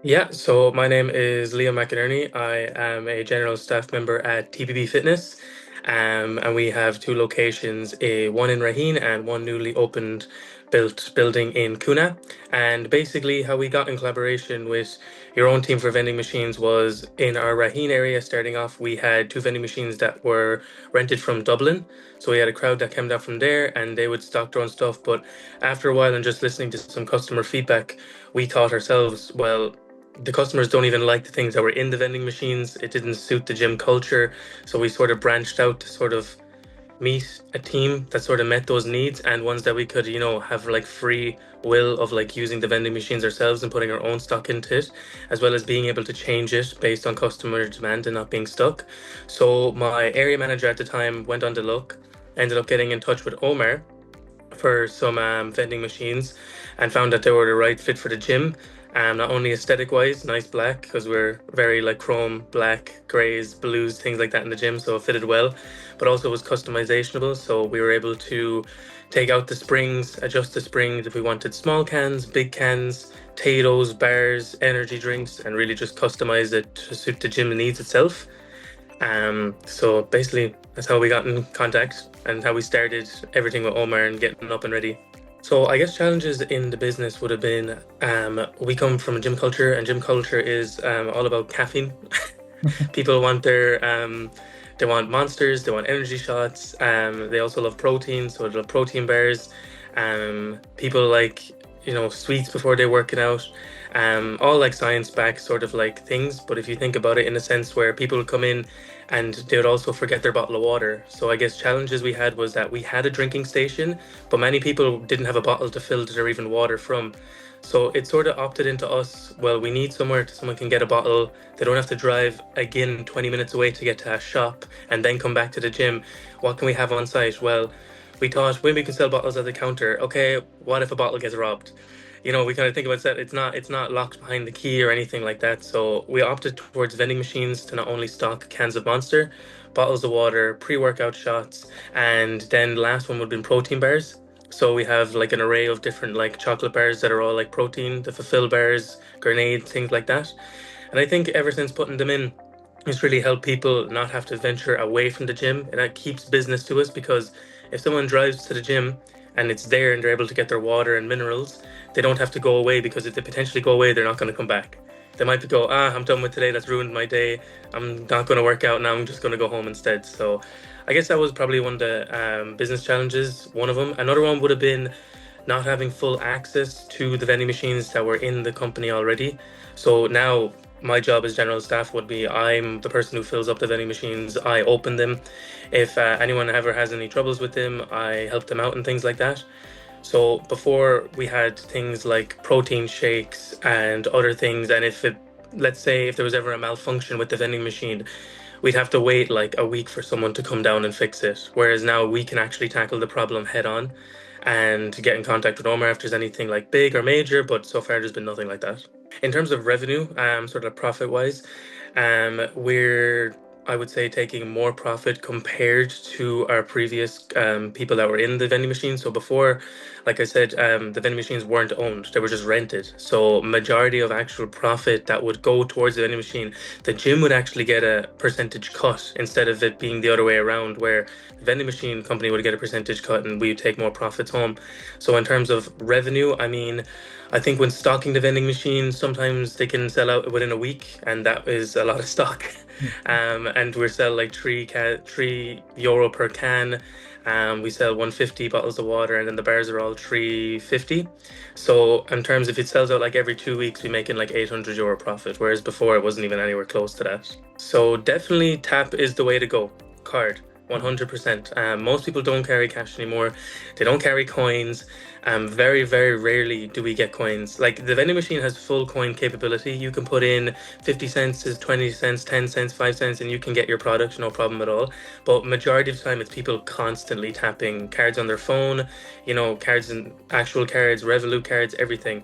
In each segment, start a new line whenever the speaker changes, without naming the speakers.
Yeah, so my name is Liam McInerney. I am a general staff member at TBB Fitness, and we have two locations, one in Raheen and one newly opened built building in Kuna. And basically, how we got in collaboration with your own team for vending machines was in our Raheen area. Starting off, we had two vending machines that were rented from Dublin. So we had a crowd that came down from there, and they would stock their own stuff. But after a while, and just listening to some customer feedback, we thought ourselves, well, the customers don't even like the things that were in the vending machines. It didn't suit the gym culture. So we sort of branched out to sort of meet a team that sort of met those needs and ones that we could, have like free will of like using the vending machines ourselves and putting our own stock into it, as well as being able to change it based on customer demand and not being stuck. So my area manager at the time went on the look, ended up getting in touch with Omar for some vending machines and found that they were the right fit for the gym. Not only aesthetic wise, nice black, because we're very like chrome, black, grays, blues, things like that in the gym, so it fitted well, but also was customizable. So we were able to take out the springs, adjust the springs if we wanted small cans, big cans, potatoes, bars, energy drinks, and really just customize it to suit the gym needs itself. So basically, that's how we got in contact and how we started everything with Omar and getting up and ready. So I guess challenges in the business would have been we come from a gym culture, and gym culture is all about caffeine. People want they want monsters, they want energy shots. They also love protein, so they love protein bars. People like sweets before they're working out. All like science backed sort of like things. But if you think about it in a sense where people would come in and they would also forget their bottle of water. So I guess challenges we had was that we had a drinking station, but many people didn't have a bottle to filter or even water from. So it sort of opted into us, well, we need somewhere someone can get a bottle. They don't have to drive again 20 minutes away to get to a shop and then come back to the gym. What can we have on site? Well, we thought when we can sell bottles at the counter, okay, what if a bottle gets robbed? We kind of think about that. It's not locked behind the key or anything like that. So we opted towards vending machines to not only stock cans of Monster, bottles of water, pre-workout shots, and then the last one would have been protein bars. So we have like an array of different like chocolate bars that are all like protein, the fulfill bars, grenades, things like that. And I think ever since putting them in, it's really helped people not have to venture away from the gym, and that keeps business to us because if someone drives to the gym and it's there and they're able to get their water and minerals, they don't have to go away because if they potentially go away, they're not going to come back. They might go, I'm done with today. That's ruined my day. I'm not going to work out now. I'm just going to go home instead. So I guess that was probably one of the business challenges, one of them. Another one would have been not having full access to the vending machines that were in the company already. So now my job as general staff would be I'm the person who fills up the vending machines. I open them. If anyone ever has any troubles with them, I help them out and things like that. So before we had things like protein shakes and other things, and let's say if there was ever a malfunction with the vending machine, we'd have to wait like a week for someone to come down and fix it. Whereas now we can actually tackle the problem head on and get in contact with Omar if there's anything like big or major, but so far there's been nothing like that. In terms of revenue, sort of profit wise, we're I would say taking more profit compared to our previous people that were in the vending machine. So before, like I said, the vending machines weren't owned; they were just rented. So majority of actual profit that would go towards the vending machine, the gym would actually get a percentage cut instead of it being the other way around, where the vending machine company would get a percentage cut and we would take more profits home. So in terms of revenue, I mean, I think when stocking the vending machine, sometimes they can sell out within a week, and that is a lot of stock. And we sell like €3 per can. We sell 150 bottles of water, and then the bars are all 350. So in terms if it sells out like every 2 weeks, we make in like €800 profit, whereas before it wasn't even anywhere close to that. So definitely tap is the way to go. Card. 100%. Most people don't carry cash anymore. They don't carry coins. Very, very rarely do we get coins. Like the vending machine has full coin capability. You can put in 50 cents to 20 cents, 10 cents, 5 cents, and you can get your product, no problem at all. But majority of the time, it's people constantly tapping cards on their phone, cards and actual cards, Revolut cards, everything.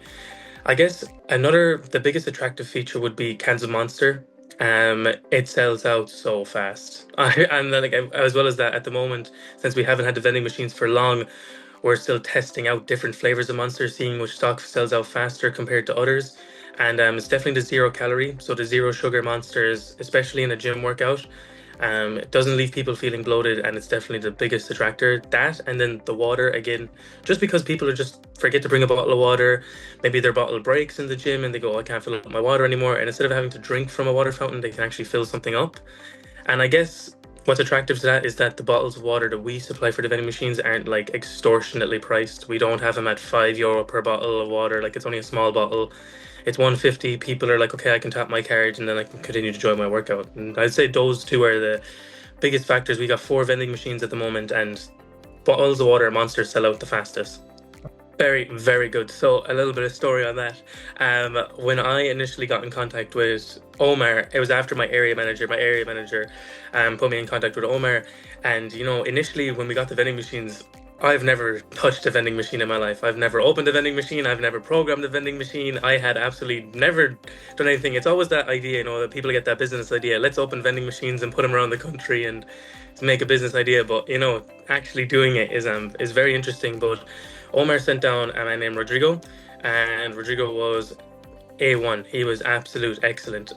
I guess the biggest attractive feature would be cans of Monster. It sells out so fast. And then, like as well as that, at the moment, since we haven't had the vending machines for long, we're still testing out different flavors of Monster, seeing which stock sells out faster compared to others. and it's definitely the zero calorie, so the zero sugar monsters, especially in a gym workout. It doesn't leave people feeling bloated, and it's definitely the biggest attractor. That, and then the water again, just because people are just forget to bring a bottle of water, maybe their bottle breaks in the gym and they go, I can't fill up my water anymore. And instead of having to drink from a water fountain, they can actually fill something up. And I guess what's attractive to that is that the bottles of water that we supply for the vending machines aren't like extortionately priced. We don't have them at €5 per bottle of water. Like it's only a small bottle. It's 150. People are like, okay, I can tap my card and then I can continue to enjoy my workout. And I'd say those two are the biggest factors. We got 4 vending machines at the moment, and bottles of water monsters sell out the fastest. Very, very good. So a little bit of story on that. When I initially got in contact with Omar, it was after my area manager. My area manager put me in contact with Omar. And, initially when we got the vending machines, I've never touched a vending machine in my life. I've never opened a vending machine. I've never programmed a vending machine. I had absolutely never done anything. It's always that idea, that people get that business idea. Let's open vending machines and put them around the country and make a business idea. But, actually doing it is very interesting. But Omar sent down a man named Rodrigo, and Rodrigo was A1. He was absolute excellent.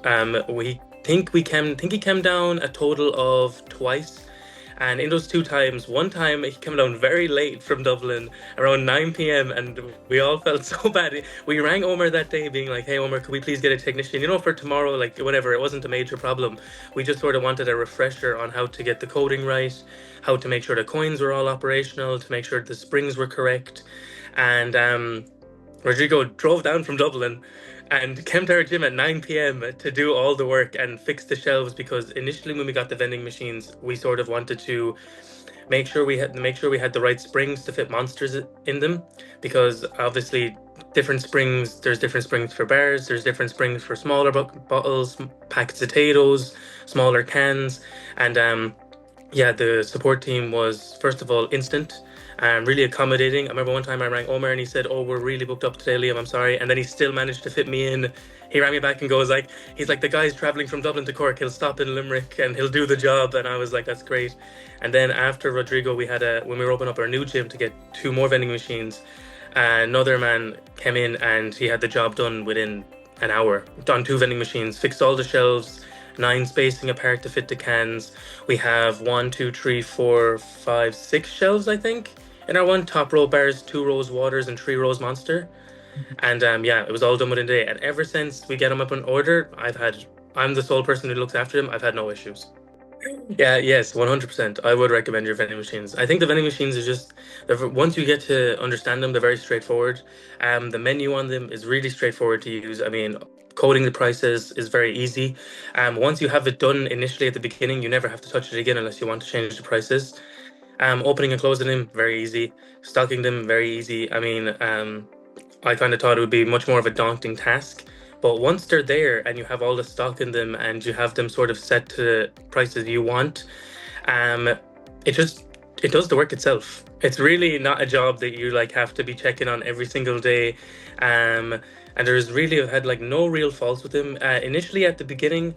We think he came down a total of twice. And in those 2 times, one time he came down very late from Dublin around 9 p.m. and we all felt so bad. We rang Omar that day being like, hey Omar, could we please get a technician, for tomorrow, like whatever, it wasn't a major problem. We just sort of wanted a refresher on how to get the coding right, how to make sure the coins were all operational, to make sure the springs were correct. And Rodrigo drove down from Dublin and came to our gym at 9 p.m. to do all the work and fix the shelves, because initially when we got the vending machines, we sort of wanted to make sure we had the right springs to fit monsters in them, because obviously there's different springs for bars, there's different springs for smaller bottles, packets of potatoes, smaller cans. And yeah, the support team was, first of all, instant and really accommodating. I remember one time I rang Omar and he said, oh, we're really booked up today, Liam, I'm sorry. And then he still managed to fit me in. He rang me back and goes like, he's like, the guy's traveling from Dublin to Cork, he'll stop in Limerick and he'll do the job. And I was like, that's great. And then after Rodrigo, when we were opening up our new gym to get 2 more vending machines, another man came in and he had the job done within an hour. Done 2 vending machines, fixed all the shelves, 9 spacing apart to fit the cans. We have 1, 2, 3, 4, 5, 6 shelves, I think, in our one. Top row bars, 2 rows waters, and 3 rows monster. And yeah, it was all done within a day. And ever since we get them up in order, I'm the sole person who looks after them. I've had no issues. Yeah, yes, 100%. I would recommend your vending machines. I think the vending machines are just, once you get to understand them, they're very straightforward. The menu on them is really straightforward to use. I mean, coding the prices is very easy. Once you have it done initially at the beginning, you never have to touch it again unless you want to change the prices. Opening and closing them, very easy. Stocking them, very easy. I mean, I kind of thought it would be much more of a daunting task. But once they're there and you have all the stock in them and you have them sort of set to prices you want, um, it does the work itself. It's really not a job that you like have to be checking on every single day. And there's really, I've had like no real faults with them. Initially at the beginning,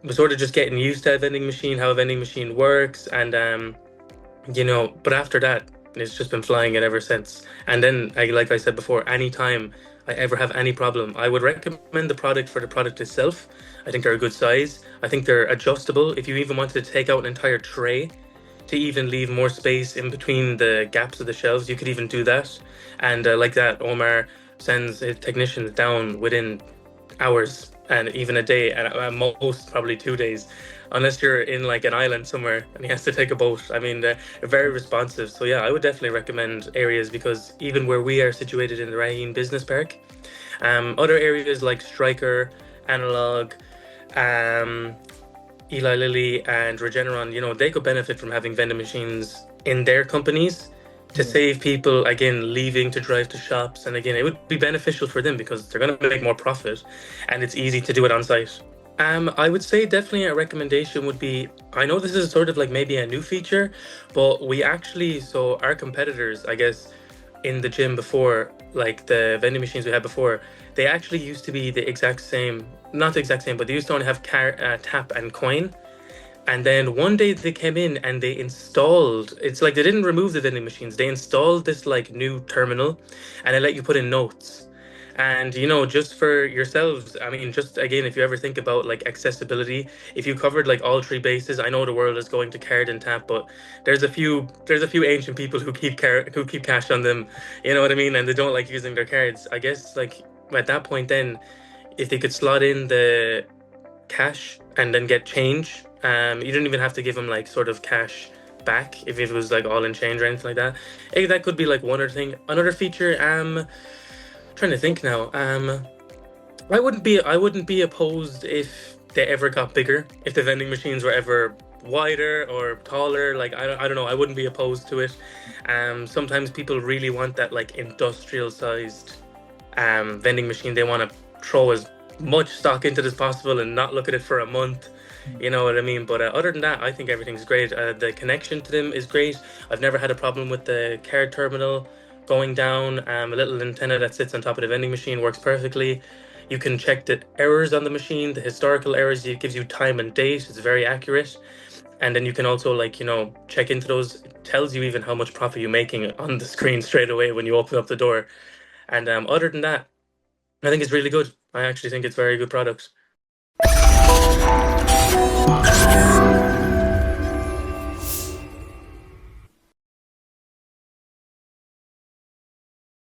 was sort of just getting used to a vending machine, how a vending machine works, and but after that, it's just been flying it ever since. And then, like I said before, anytime I ever have any problem, I would recommend the product for the product itself. I think they're a good size. I think they're adjustable. If you even wanted to take out an entire tray to even leave more space in between the gaps of the shelves, you could even do that. And like that, Omar sends his technicians down within hours and even a day, and at most probably 2 days, unless you're in like an island somewhere and he has to take a boat. I mean, they're very responsive. So yeah, I would definitely recommend areas, because even where we are situated in the Raheen Business Park, other areas like Striker, Analog, um, Eli Lilly, and Regeneron, they could benefit from having vending machines in their companies to save people, again, leaving to drive to shops. And again, it would be beneficial for them because they're going to make more profit and it's easy to do it on site. I would say definitely a recommendation would be, I know this is sort of like maybe a new feature, but so our competitors, I guess, in the gym before, like the vending machines we had before, they actually used to be the exact same, not the exact same, but they used to only have tap and coin. And then one day they came in and they installed, it's like they didn't remove the vending machines. They installed this like new terminal and they let you put in notes. And just for yourselves, I mean, just again, if you ever think about like accessibility, if you covered like all three bases, I know the world is going to card and tap, but there's a few ancient people who keep cash on them, you know what I mean, and they don't like using their cards. I guess like at that point, then if they could slot in the cash and then get change, you don't even have to give them like sort of cash back if it was like all in change or anything like that. That could be like one other thing. Another feature, trying to think now. I wouldn't be opposed if they ever got bigger, if the vending machines were ever wider or taller. Like I don't know, I wouldn't be opposed to it. Sometimes people really want that like industrial sized vending machine. They want to throw as much stock into it as possible and not look at it for a month. You know what I mean? But other than that, I think everything's great. The connection to them is great. I've never had a problem with the card terminal going down. A little antenna that sits on top of the vending machine works perfectly. You can check the errors on the machine, the historical errors. It gives you time and date. It's very accurate. And then you can also like, check into those. It tells you even how much profit you're making on the screen straight away when you open up the door. And other than that, I think it's really good. I actually think it's very good product.